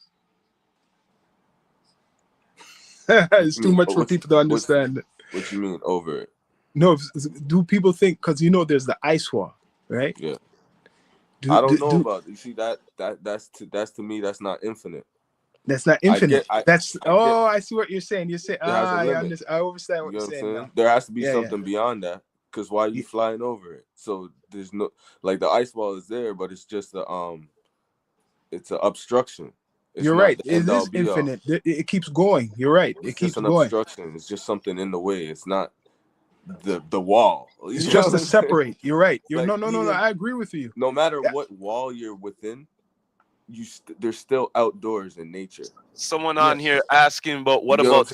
It's too much for people to understand. What you mean over it? No, do people think, because there's the ice wall, right? Yeah. I don't know about it. You see that's to me that's not infinite. That's not infinite. I see what you're saying. You're saying I understand what you're saying. Now. There has to be something beyond that. Because why are you flying over it? So there's no like the ice wall is there, but it's just it's an obstruction. You're right. It is infinite. It keeps going. You're right. It keeps going. It's an obstruction. It's just something in the way. It's not the wall. It's just to separate. You're right. No. I agree with you. No matter what wall you're within, they're still outdoors in nature. Someone on here asking about what about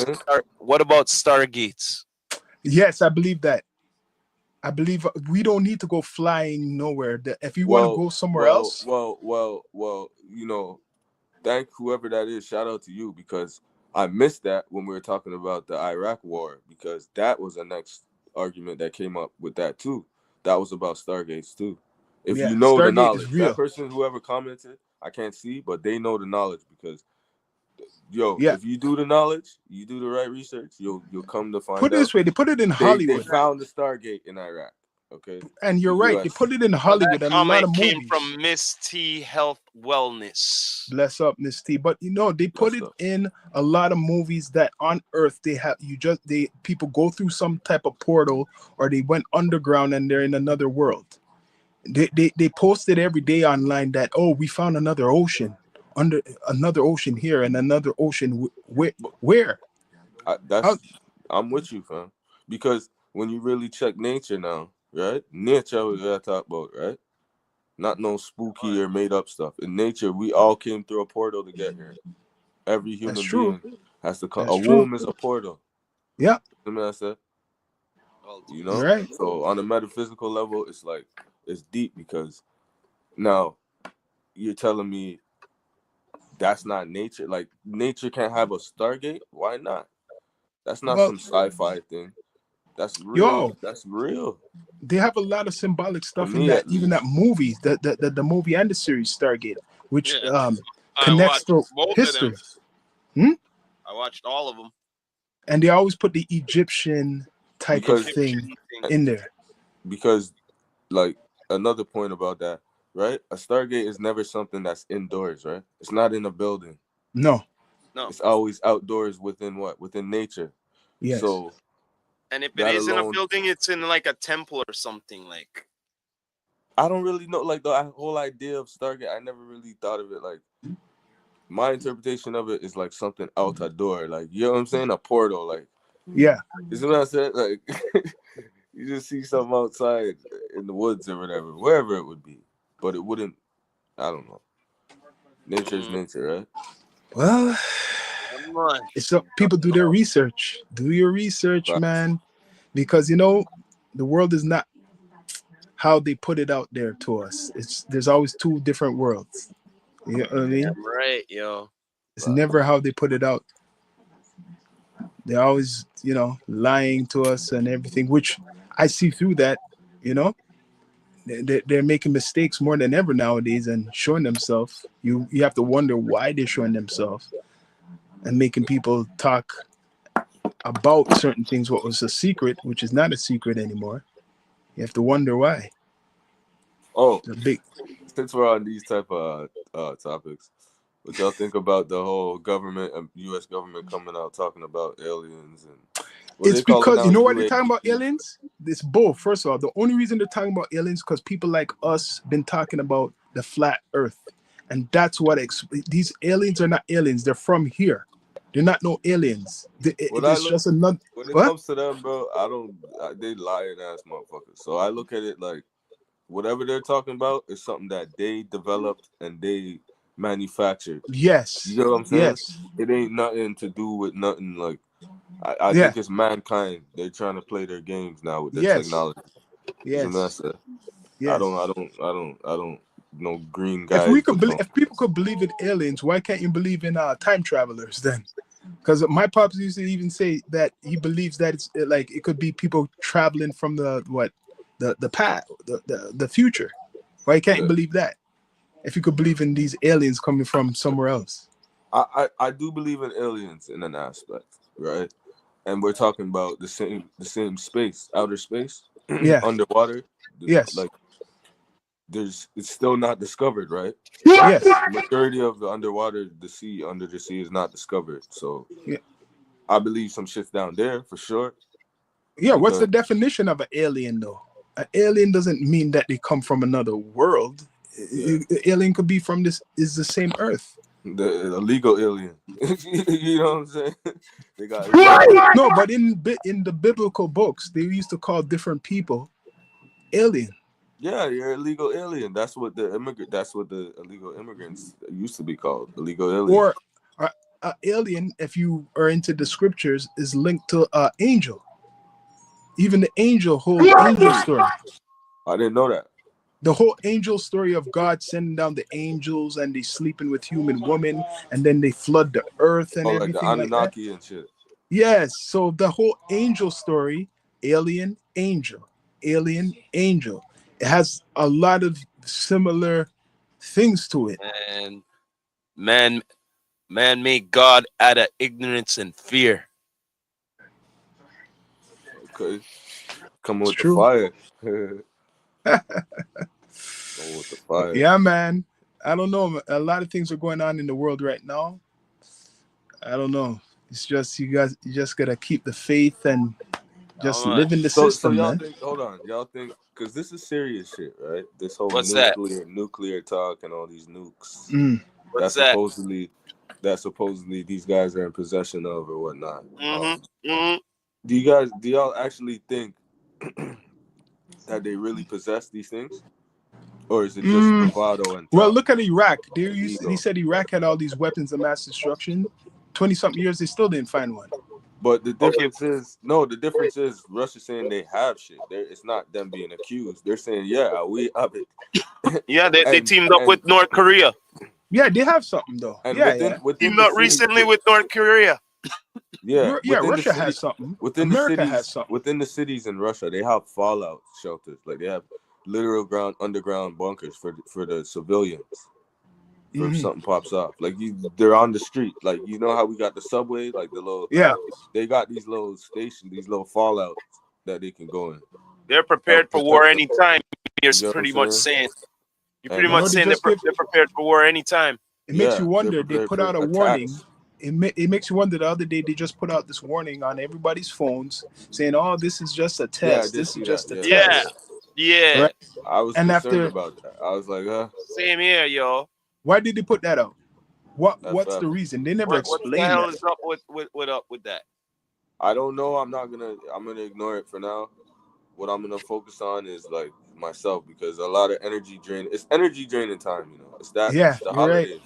stargates? Yes, I believe that. I believe we don't need to go flying nowhere. If you want to go somewhere else. Well, thank whoever that is. Shout out to you because I missed that when we were talking about the Iraq war because that was the next argument that came up with that too. That was about stargates too. If you know Stargate the knowledge, that person, whoever commented, I can't see, but they know the knowledge because, if you do the knowledge, you do the right research, you'll come to find out. Put it this way, they put it in Hollywood. They found the Stargate in Iraq. Okay, and you're right. They put it in Hollywood and a lot of movies. Came from Miss T Health Wellness. Bless up, Miss T. But they put it in a lot of movies that on Earth people go through some type of portal or they went underground and they're in another world. They post it every day online that we found another ocean under another ocean here and another ocean where? That's How, I'm with you, fam. Because when you really check nature now, right? Nature we gotta talk about, right? Not no spooky or made up stuff. In nature, we all came through a portal to get here. Every that's human true. being has to come. That's A true. womb is a portal. Yeah, You know what I said? Well, You you're know? right. So on a metaphysical level, it's like it's deep because now you're telling me that's not nature. Like nature can't have a Stargate. Why not? That's not Well, some sci-fi thing. That's real. yo, That's real they have a lot of symbolic to stuff in me, that, at even that least. movie, the movie and the series Stargate, which yeah, I connects watched to both of them. history. Hmm? I watched all of them. And they always put the Egyptian type of Because thing Egyptian thing. in there. because like another point about that, right? A Stargate is never something that's indoors, right? It's not in a building. No. No, It's always outdoors within what? Within nature. Yes. So and if it that is in a alone, building, it's in like a temple or something. Like, I don't really know. Like the whole idea of Stargate, I never really thought of it. Like my interpretation of it is like something out a door. Like you know what I'm saying? A portal. Like Yeah. you see what I said? Like you just see something outside in the woods or whatever, wherever it would be. But it wouldn't. I don't know. Nature is nature, right? Well, come on. it's up. People do their research. Do your research, Facts. man, because you know the world is not how they put it out there to us. There's always two different worlds. You know what I mean? Damn right, yo. It's never how they put it out. They're always, lying to us and everything, which I see through that. You know, they're making mistakes more than ever nowadays and showing themselves. You have to wonder why they're showing themselves and making people talk about certain things. What was a secret, which is not a secret anymore. You have to wonder why. Oh, The big. since we're on these type of topics, what y'all think about the whole government and U.S. government coming out talking about aliens and what It's they call it because now? you know what they're talking about UAPs. aliens. It's both. First of all, the only reason they're talking about aliens because people like us been talking about the flat Earth, and that's what these aliens are not aliens. They're from here. They're not no aliens. When I It's look, just another. when it What? comes to them, bro, they lying ass motherfuckers. So I look at it like whatever they're talking about is something that they developed and they manufactured. You Yes. know what I'm saying? Yes. It ain't nothing to do with nothing like. I Yeah. think it's mankind. They're trying to play their games now with their Yes. technology. You know what I Yes. said? Yes. I don't know green guys become. If people could believe in aliens, why can't you believe in time travelers then? Because my pops used to even say that he believes that it's like it could be people traveling from the past, the future. Why can't you Yeah. believe that? If you could believe in these aliens coming from somewhere else. I do believe in aliens in an aspect, right? And we're talking about the same space, outer space, Yeah. underwater. Yes. Like it's still not discovered, right? Yes. Majority of the underwater, the sea under the sea is not discovered. So Yeah. I believe some shit's down there for sure. Yeah. What's Because the definition of an alien though? An alien doesn't mean that they come from another world. yeah, Alien could be from this is the same Earth. the illegal alien. You know what I'm saying? They got illegal. No, but in the biblical books, they used to call different people alien. Yeah, you're illegal alien. That's what the immigrant. That's what the illegal immigrants used to be called. Illegal alien. Or alien, if you are into the scriptures, is linked to angel. Even the whole angel story. I didn't know that. The whole angel story of God sending down the angels and they sleeping with human women and then they flood the earth and Oh, like the everything like that. Anunnaki and shit. Yes. So the whole angel story, alien, angel, alien, angel. It has a lot of similar things to it. And man made God out of ignorance and fear. Okay, coming It's with the true. fire. Coming with the fire. Yeah, man. I don't know. A lot of things are going on in the world right now. I don't know. It's just you just gotta keep the faith and just live in the So system, y'all man. think? Hold on, y'all think? Because this is serious shit, right? This whole What's that? nuclear talk and all these nukes. Mm. What's that that? supposedly these guys are in possession of or whatnot. Mm-hmm. Do y'all actually think that they really possess these things, or is it just bravado and Well, talk look at Iraq. and ego? He said Iraq had all these weapons of mass destruction. 20-something years, they still didn't find one. But the difference is the difference is Russia saying they have shit. It's not them being accused. They're saying, yeah, we have it. Yeah, they and, teamed up with North Korea. Yeah, they have something though. and Yeah, within Teamed the up city, recently with North Korea. yeah, Russia has something. America has something. Within the cities in Russia, they have fallout shelters. Like they have literal underground bunkers for the civilians. For if something pops off, like they're on the street. Like you know how we got the subway, like the little they got these little stations, these little fallouts that they can go in. They're prepared for war anytime. You're pretty much saying. You're pretty much saying they're prepared for war anytime. It makes you wonder. They put out a warning. It makes you wonder. The other day they just put out this warning on everybody's phones saying, "Oh, this is just a test. This is just a test." Yeah. Right? I was concerned about that. I was like, Same here, yo. Why did they put that out? What's the reason? They never explained. What the hell is up with that? I don't know. I'm gonna ignore it for now. What I'm gonna focus on is like myself, because a lot of energy drain. It's energy draining time, you know. It's that. Yeah, it's the holidays. Right.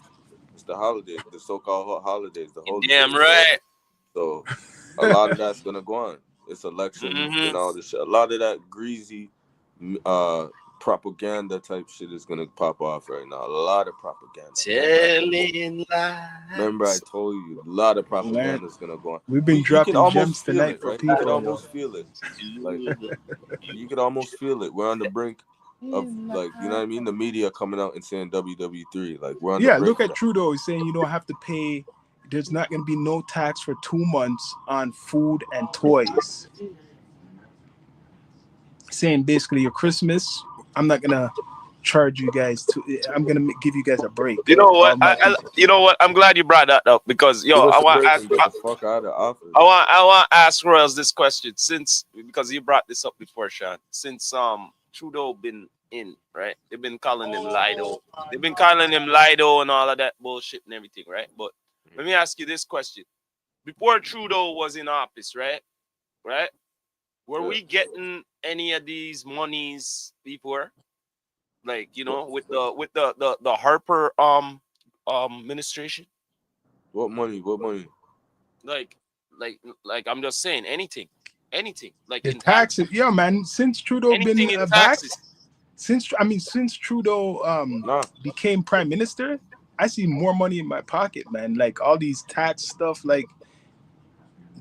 It's the holidays, the so-called holidays, the holy. Damn right. So a lot of that's gonna go on. It's elections and all this shit. A lot of that greasy propaganda type shit is gonna pop off right now. A lot of propaganda. Telling lies. Remember, I told you a lot of propaganda is gonna go on. We've been dropping gems tonight for people. You can almost feel it. Like you could almost feel it. We're on the brink of, like, you know what I mean? The media coming out and saying WW3. Like we're on the brink. Look at Trudeau. He's saying you don't have to pay. There's not going to be no tax for 2 months on food and toys. Saying basically your Christmas, I'm not gonna charge you guys I'm gonna give you guys a break. You know what? You know what? I'm glad you brought that up, because I want to ask. I want to ask Royals this question, because you brought this up before, Sean. Since Trudeau been in, right? They've been calling him Lido. They've been calling him Lido and all of that bullshit and everything, right? But let me ask you this question: before Trudeau was in office, right? Were we getting any of these monies before? Like, you know, with the Harper administration? What money? Like I'm just saying anything. Like in taxes. Yeah, man. Since Trudeau been back, since Trudeau became prime minister, I see more money in my pocket, man. Like all these tax stuff, like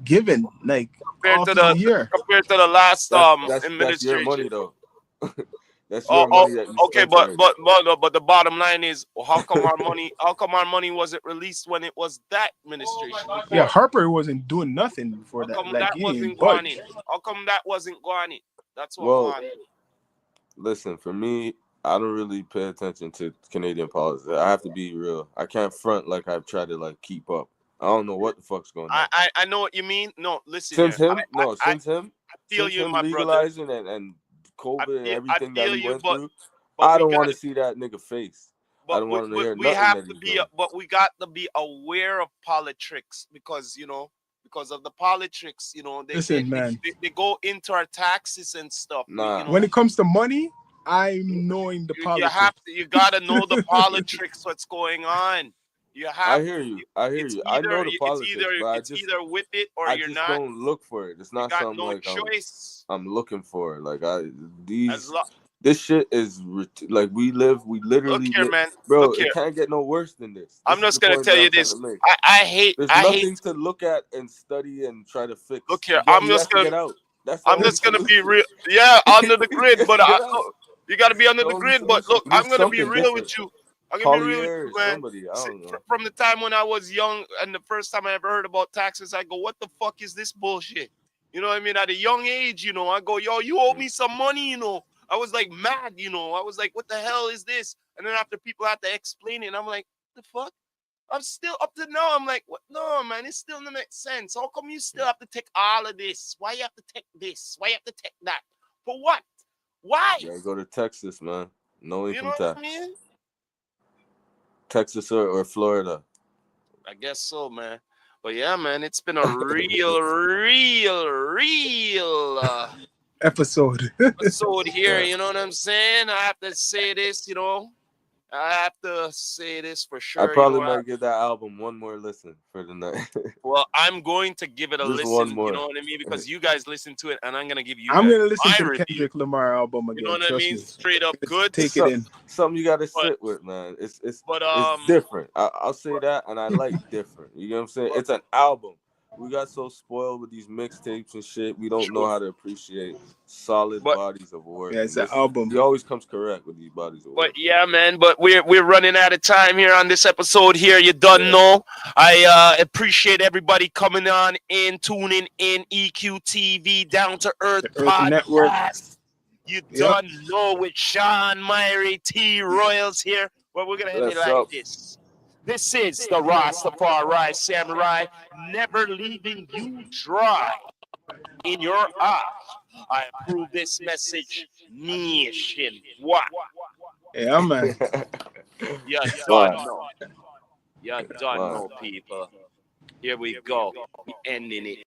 given, like compared to the last administration. That's your money, though. That's your money. That okay, but the bottom line is, how come our money wasn't released when it was that administration? Yeah, Harper wasn't doing nothing before that. How come like, that wasn't going in? How come that wasn't going in? That's what. Listen, for me, I don't really pay attention to Canadian politics. I have to be real. I can't front like I've tried to like keep up. I don't know what the fuck's going on. I know what you mean. No, listen. Since him, I feel you, my legalizing brother. and COVID and everything that we went through. But I don't want to see that nigga face. I don't want to hear nothing. But we got to be aware of politics, because of the politics, they go into our taxes and stuff. Nah. When it comes to money, I'm knowing the politics. You gotta know the politics. What's going on? I hear you. I know the politics, but it's either with it or you're not. I just don't look for it. It's not something like choice. I'm looking for. Like this shit is like we literally. Look here, man. Bro, it can't get no worse than this. I'm just gonna tell you this. I hate. There's nothing to look at and study and try to fix. Look here, I'm just gonna get out. I'm just gonna be real. Yeah, under the grid, but you gotta be under the grid. But look, I'm gonna be real with you. I'm gonna be real with you, man. From the time when I was young and the first time I ever heard about taxes, I go, what the fuck is this bullshit? You know what I mean? At a young age, I go, yo, you owe me some money, I was like mad, I was like, what the hell is this? And then after people had to explain it, I'm like, the fuck? I'm still up to now. I'm like, what? No, man, it still doesn't make sense. How come you still have to take all of this? Why you have to take this? Why you have to take that? For what? Why? You gotta go to Texas, man. No income tax. What I mean? Texas or Florida. I guess so, man. But yeah, man, it's been a real Episode. episode here. Yeah. You know what I'm saying? I have to say this, you know. I have to say this for I sure. probably You know, might give that album one more listen for the night. well, I'm going to give it a Just listen. one You more. know what I mean? Because you guys listen to it, and I'm gonna give you. I'm guys gonna listen my to the review. Kendrick Lamar album again. You know what I Trust mean? me. Straight up good. Take it in. Something you got to But- sit with, man. It's But different. I'll say that, and I like different. You know what I'm saying? It's an album. We got so spoiled with these mixtapes and shit. We don't know how to appreciate solid But- bodies of work. Yeah, it's And an album. He always comes correct with these bodies of work. But yeah, man. But we're running out of time here on this episode. Here, you done Yeah. know. I appreciate everybody coming on in, tuning in. EQTV, Down to Earth The Earth Network. Podcast. You Yep. done know with Sean Myrie T Royals here. Well, we're gonna end it What's like up? this. This is the Rastafari Samurai, never leaving you dry in your eye. I approve this message, nation. What? Yeah, man. You Wow. done know. You done Wow. know, people. Here we go. We ending it.